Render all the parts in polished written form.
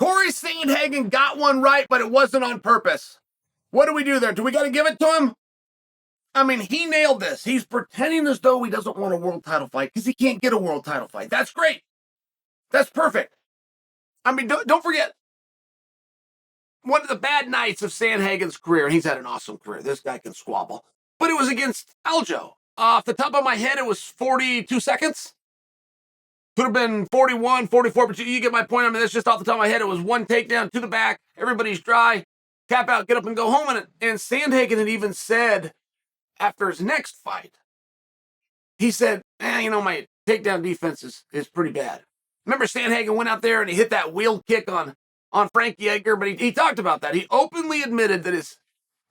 Cory Sandhagen got one right, but it wasn't on purpose. What do we do there? Do we got to give it to him? I mean, he nailed this. He's pretending as though he doesn't want a world title fight because he can't get a world title fight. That's great. That's perfect. I mean, don't forget, one of the bad nights of Sandhagen's career, and he's had an awesome career. This guy can squabble. But it was against Aljo. Off the top of my head, it was 42 seconds. Could have been 41, 44, but you get my point. I mean, that's just off the top of my head. It was one takedown to the back. Everybody's dry. Tap out, get up and go home. And Sandhagen had even said after his next fight, he said, my takedown defense is pretty bad. Remember, Sandhagen went out there and he hit that wheel kick on Frankie Edgar, but he talked about that. He openly admitted that his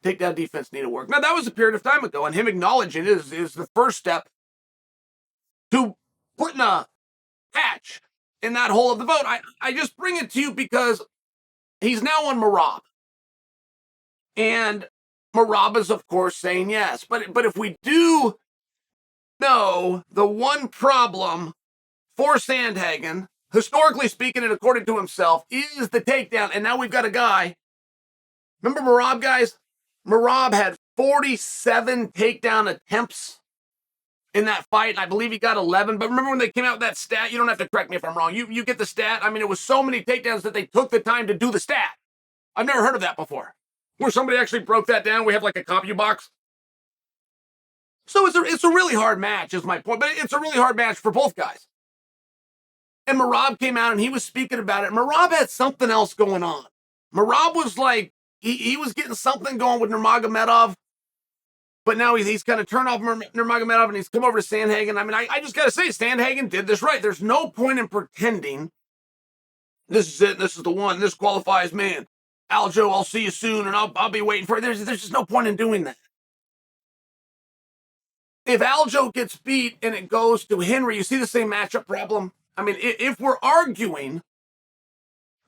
takedown defense needed work. Now, that was a period of time ago, and him acknowledging it is the first step to putting a patch in that hole of the vote. I just bring it to you because he's now on Merab. And Merab is, of course, saying yes. But if we do know the one problem for Sandhagen, historically speaking and according to himself, is the takedown. And now we've got a guy. Remember Merab, guys? Merab had 47 takedown attempts in that fight. I believe he got 11. But remember when they came out with that stat? You don't have to correct me if I'm wrong. You get the stat. I mean, it was so many takedowns that they took the time to do the stat. I've never heard of that before, where somebody actually broke that down. We have like a CompuBox. So it's a really hard match, is my point. But it's a really hard match for both guys. And Merab came out and he was speaking about it. Merab had something else going on. Merab was like, he was getting something going with Nurmagomedov. But now he's kind of turned off Nurmagomedov and he's come over to Sandhagen. I mean, I just got to say, Sandhagen did this right. There's no point in pretending this is it, this is the one, this qualifies, man. Aljo, I'll see you soon, and I'll be waiting for it. There's just no point in doing that. If Aljo gets beat and it goes to Henry, you see the same matchup problem? I mean, if we're arguing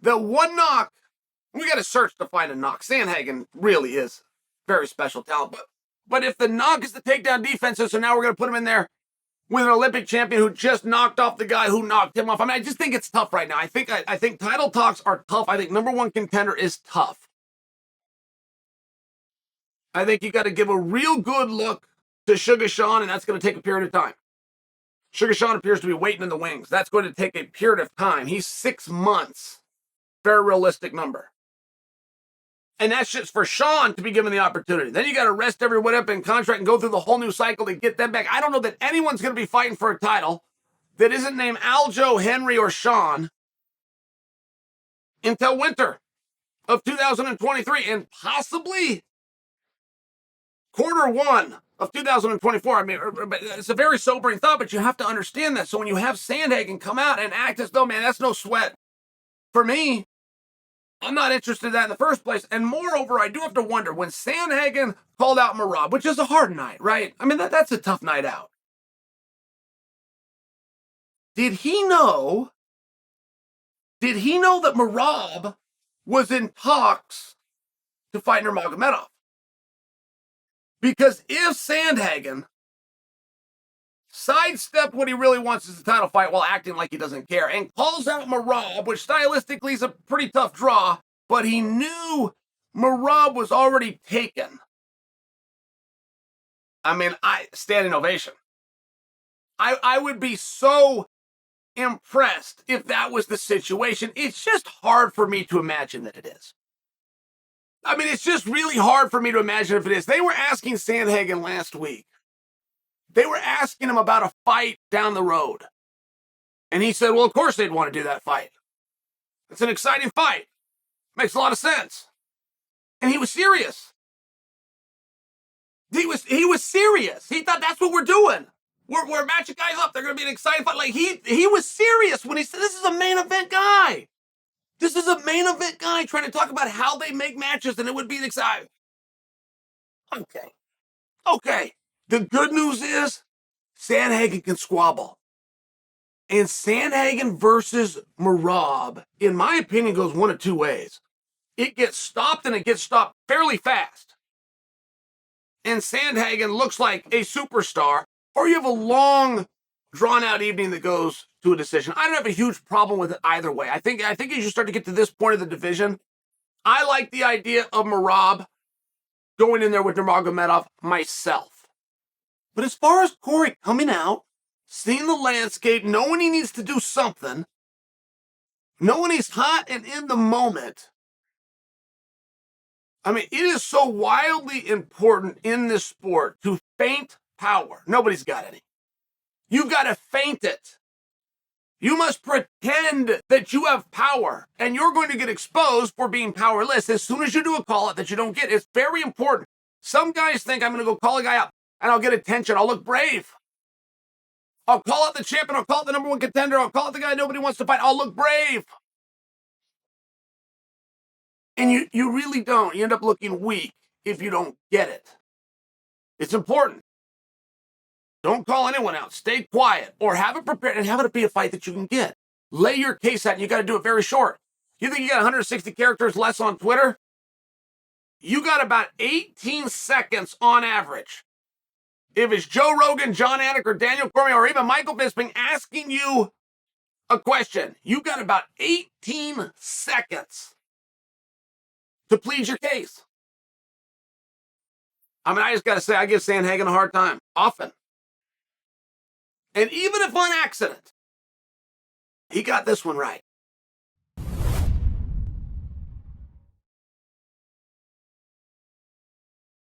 that one knock, we got to search to find a knock. Sandhagen really is very special talent. But if the knock is the takedown defense, so now we're going to put him in there with an Olympic champion who just knocked off the guy who knocked him off. I mean, I just think it's tough right now. I think title talks are tough. I think number one contender is tough. I think you got to give a real good look to Sugar Sean, and that's going to take a period of time. Sugar Sean appears to be waiting in the wings. That's going to take a period of time. He's 6 months. Very realistic number. And that's just for Sean to be given the opportunity. Then you got to rest everyone up in contract and go through the whole new cycle to get them back. I don't know that anyone's going to be fighting for a title that isn't named Aljo, Henry, or Sean until winter of 2023 and possibly quarter one of 2024. I mean, it's a very sobering thought, but you have to understand that. So when you have Sandhagen come out and act as though, man, that's no sweat. For me, I'm not interested in that in the first place. And moreover, I do have to wonder, when Sandhagen called out Merab, which is a hard night, right? I mean, that's a tough night out. Did he know that Merab was in talks to fight Nurmagomedov? Because if Sandhagen sidestepped what he really wants as a title fight while acting like he doesn't care and calls out Merab, which stylistically is a pretty tough draw, but he knew Merab was already taken. I mean, standing ovation. I would be so impressed if that was the situation. It's just hard for me to imagine that it is. I mean, it's just really hard for me to imagine if it is. They were asking Sandhagen last week. They were asking him about a fight down the road. And he said, well, of course they'd want to do that fight. It's an exciting fight. Makes a lot of sense. And he was serious. He was serious. He thought that's what we're doing. We're matching guys up. They're going to be an exciting fight. Like he was serious when he said, this is a main event guy. This is a main event guy trying to talk about how they make matches and it would be an exciting. Okay. The good news is Sandhagen can squabble. And Sandhagen versus Merab, in my opinion, goes one of two ways. It gets stopped and it gets stopped fairly fast. And Sandhagen looks like a superstar, or you have a long, drawn-out evening that goes to a decision. I don't have a huge problem with it either way. I think as you start to get to this point of the division, I like the idea of Merab going in there with Nurmagomedov myself. But as far as Cory coming out, seeing the landscape, knowing he needs to do something, knowing he's hot and in the moment, I mean, it is so wildly important in this sport to feint power. Nobody's got any. You've got to feint it. You must pretend that you have power, and you're going to get exposed for being powerless as soon as you do a call-out that you don't get. It's very important. Some guys think I'm going to go call a guy out, and I'll get attention. I'll look brave. I'll call out the champion. I'll call out the number one contender. I'll call out the guy nobody wants to fight. I'll look brave. And you really don't. You end up looking weak if you don't get it. It's important. Don't call anyone out. Stay quiet or have it prepared and have it be a fight that you can get. Lay your case out and you got to do it very short. You think you got 160 characters less on Twitter? You got about 18 seconds on average. If it's Joe Rogan, John Anik, or Daniel Cormier, or even Michael Bisping asking you a question, you got about 18 seconds to plead your case. I mean, I just got to say, I give Sandhagen a hard time, often. And even if on accident, he got this one right.